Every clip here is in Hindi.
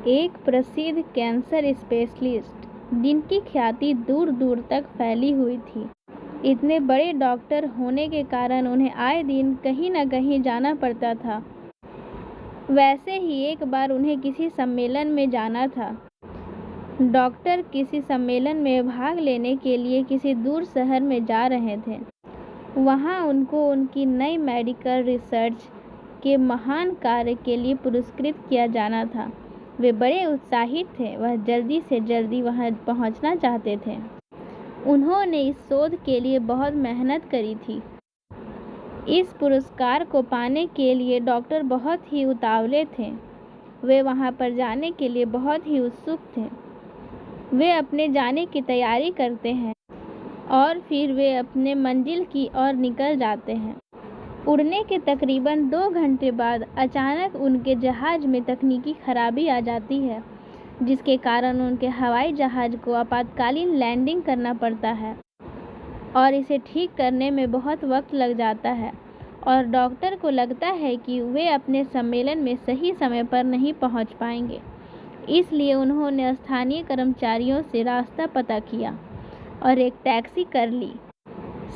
एक प्रसिद्ध कैंसर स्पेशलिस्ट जिनकी ख्याति दूर दूर तक फैली हुई थी। इतने बड़े डॉक्टर होने के कारण उन्हें आए दिन कहीं न कहीं जाना पड़ता था। वैसे ही एक बार उन्हें किसी सम्मेलन में जाना था। डॉक्टर किसी सम्मेलन में भाग लेने के लिए किसी दूर शहर में जा रहे थे। वहाँ उनको उनकी नई मेडिकल रिसर्च के महान कार्य के लिए पुरस्कृत किया जाना था। वे बड़े उत्साहित थे, वह जल्दी से जल्दी वहाँ पहुँचना चाहते थे। उन्होंने इस शोध के लिए बहुत मेहनत करी थी। इस पुरस्कार को पाने के लिए डॉक्टर बहुत ही उतावले थे। वे वहाँ पर जाने के लिए बहुत ही उत्सुक थे। वे अपने जाने की तैयारी करते हैं और फिर वे अपने मंजिल की ओर निकल जाते हैं। उड़ने के तकरीबन 2 घंटे बाद अचानक उनके जहाज़ में तकनीकी खराबी आ जाती है, जिसके कारण उनके हवाई जहाज़ को आपातकालीन लैंडिंग करना पड़ता है और इसे ठीक करने में बहुत वक्त लग जाता है और डॉक्टर को लगता है कि वे अपने सम्मेलन में सही समय पर नहीं पहुंच पाएंगे। इसलिए उन्होंने स्थानीय कर्मचारियों से रास्ता पता किया और एक टैक्सी कर ली।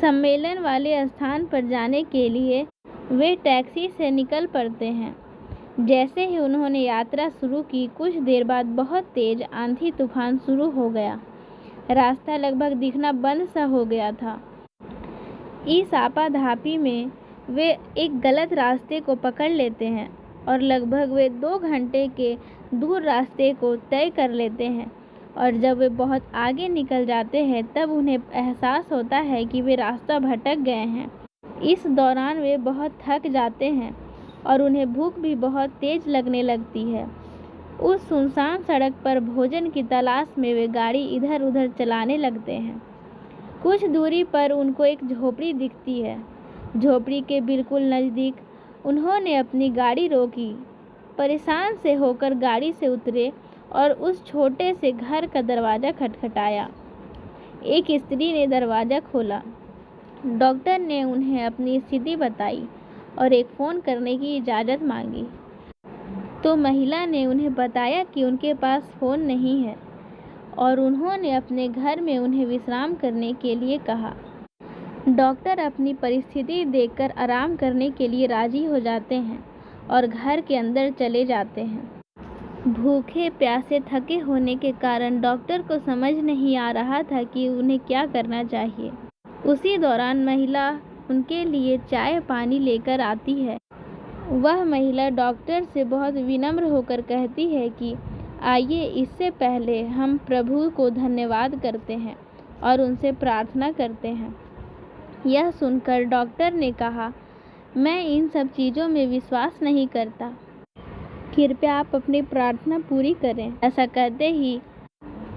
सम्मेलन वाले स्थान पर जाने के लिए वे टैक्सी से निकल पड़ते हैं। जैसे ही उन्होंने यात्रा शुरू की, कुछ देर बाद बहुत तेज आंधी तूफान शुरू हो गया। रास्ता लगभग दिखना बंद सा हो गया था। इस आपाधापी में वे एक गलत रास्ते को पकड़ लेते हैं और लगभग वे 2 घंटे के दूर रास्ते को तय कर लेते हैं और जब वे बहुत आगे निकल जाते हैं तब उन्हें एहसास होता है कि वे रास्ता भटक गए हैं। इस दौरान वे बहुत थक जाते हैं और उन्हें भूख भी बहुत तेज लगने लगती है। उस सुनसान सड़क पर भोजन की तलाश में वे गाड़ी इधर उधर चलाने लगते हैं। कुछ दूरी पर उनको एक झोपड़ी दिखती है। झोपड़ी के बिल्कुल नज़दीक उन्होंने अपनी गाड़ी रोकी। परेशान से होकर गाड़ी से उतरे और उस छोटे से घर का दरवाज़ा खटखटाया। एक स्त्री ने दरवाज़ा खोला। डॉक्टर ने उन्हें अपनी स्थिति बताई और एक फ़ोन करने की इजाज़त मांगी, तो महिला ने उन्हें बताया कि उनके पास फ़ोन नहीं है और उन्होंने अपने घर में उन्हें विश्राम करने के लिए कहा। डॉक्टर अपनी परिस्थिति देखकर आराम करने के लिए राज़ी हो जाते हैं और घर के अंदर चले जाते हैं। भूखे प्यासे थके होने के कारण डॉक्टर को समझ नहीं आ रहा था कि उन्हें क्या करना चाहिए। उसी दौरान महिला उनके लिए चाय पानी लेकर आती है। वह महिला डॉक्टर से बहुत विनम्र होकर कहती है कि आइए, इससे पहले हम प्रभु को धन्यवाद करते हैं और उनसे प्रार्थना करते हैं। यह सुनकर डॉक्टर ने कहा, मैं इन सब चीज़ों में विश्वास नहीं करता, कृपया आप अपनी प्रार्थना पूरी करें। ऐसा कहते ही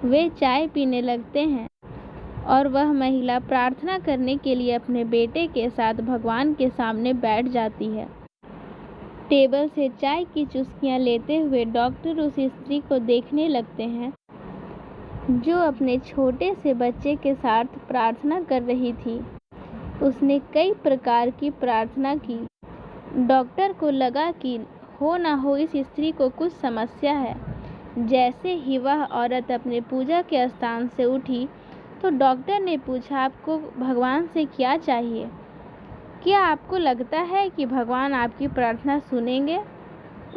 वे चाय पीने लगते हैं और वह महिला प्रार्थना करने के लिए अपने बेटे के साथ भगवान के सामने बैठ जाती है। टेबल से चाय की चुस्कियां लेते हुए डॉक्टर उस स्त्री को देखने लगते हैं जो अपने छोटे से बच्चे के साथ प्रार्थना कर रही थी। उसने कई प्रकार की प्रार्थना की। डॉक्टर को लगा कि हो ना हो इस स्त्री को कुछ समस्या है। जैसे ही वह औरत अपने पूजा के स्थान से उठी तो डॉक्टर ने पूछा, आपको भगवान से क्या चाहिए? क्या आपको लगता है कि भगवान आपकी प्रार्थना सुनेंगे?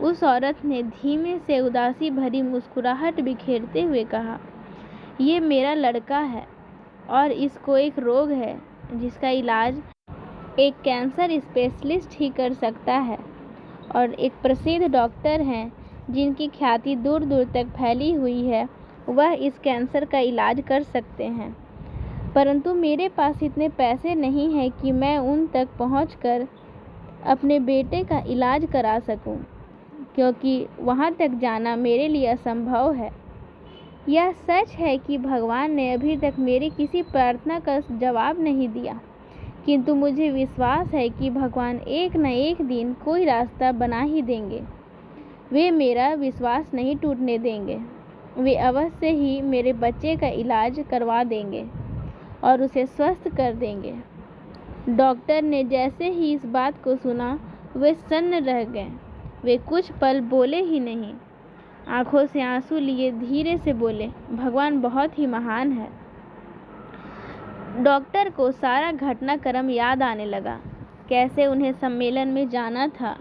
उस औरत ने धीमे से उदासी भरी मुस्कुराहट बिखेरते हुए कहा, ये मेरा लड़का है और इसको एक रोग है जिसका इलाज एक कैंसर स्पेशलिस्ट ही कर सकता है और एक प्रसिद्ध डॉक्टर हैं जिनकी ख्याति दूर दूर तक फैली हुई है, वह इस कैंसर का इलाज कर सकते हैं। परंतु मेरे पास इतने पैसे नहीं हैं कि मैं उन तक पहुंचकर अपने बेटे का इलाज करा सकूं, क्योंकि वहां तक जाना मेरे लिए असंभव है। यह सच है कि भगवान ने अभी तक मेरी किसी प्रार्थना का जवाब नहीं दिया, किंतु मुझे विश्वास है कि भगवान एक न एक दिन कोई रास्ता बना ही देंगे। वे मेरा विश्वास नहीं टूटने देंगे। वे अवश्य ही मेरे बच्चे का इलाज करवा देंगे और उसे स्वस्थ कर देंगे। डॉक्टर ने जैसे ही इस बात को सुना वे सन्न रह गए। वे कुछ पल बोले ही नहीं। आंखों से आंसू लिए धीरे से बोले, भगवान बहुत ही महान है। डॉक्टर को सारा घटनाक्रम याद आने लगा। कैसे उन्हें सम्मेलन में जाना था,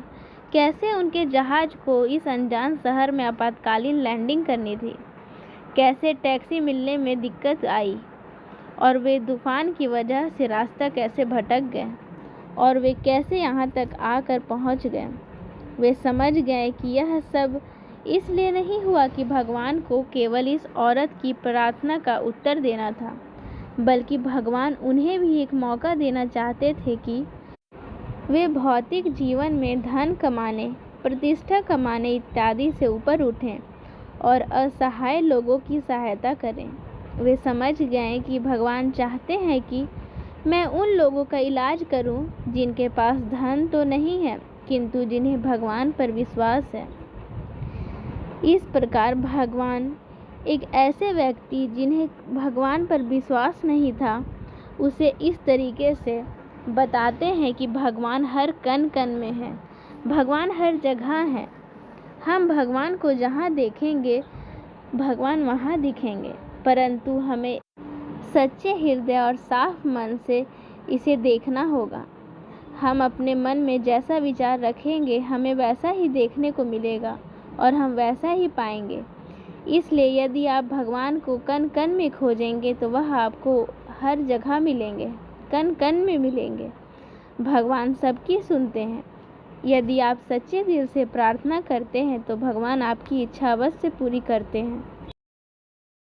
कैसे उनके जहाज को इस अनजान शहर में आपातकालीन लैंडिंग करनी थी, कैसे टैक्सी मिलने में दिक्कत आई और वे तूफान की वजह से रास्ता कैसे भटक गए और वे कैसे यहाँ तक आकर पहुँच गए। वे समझ गए कि यह सब इसलिए नहीं हुआ कि भगवान को केवल इस औरत की प्रार्थना का उत्तर देना था, बल्कि भगवान उन्हें भी एक मौका देना चाहते थे कि वे भौतिक जीवन में धन कमाने, प्रतिष्ठा कमाने इत्यादि से ऊपर उठें और असहाय लोगों की सहायता करें। वे समझ गए कि भगवान चाहते हैं कि मैं उन लोगों का इलाज करूं जिनके पास धन तो नहीं है, किंतु जिन्हें भगवान पर विश्वास है। इस प्रकार भगवान एक ऐसे व्यक्ति जिन्हें भगवान पर विश्वास नहीं था, उसे इस तरीके से बताते हैं कि भगवान हर कण कण में है, भगवान हर जगह है। हम भगवान को जहाँ देखेंगे भगवान वहाँ दिखेंगे, परंतु हमें सच्चे हृदय और साफ मन से इसे देखना होगा। हम अपने मन में जैसा विचार रखेंगे हमें वैसा ही देखने को मिलेगा और हम वैसा ही पाएंगे। इसलिए यदि आप भगवान को कण कण में खोजेंगे तो वह आपको हर जगह मिलेंगे, कण कण में मिलेंगे। भगवान सबकी सुनते हैं। यदि आप सच्चे दिल से प्रार्थना करते हैं तो भगवान आपकी इच्छा अवश्य पूरी करते हैं।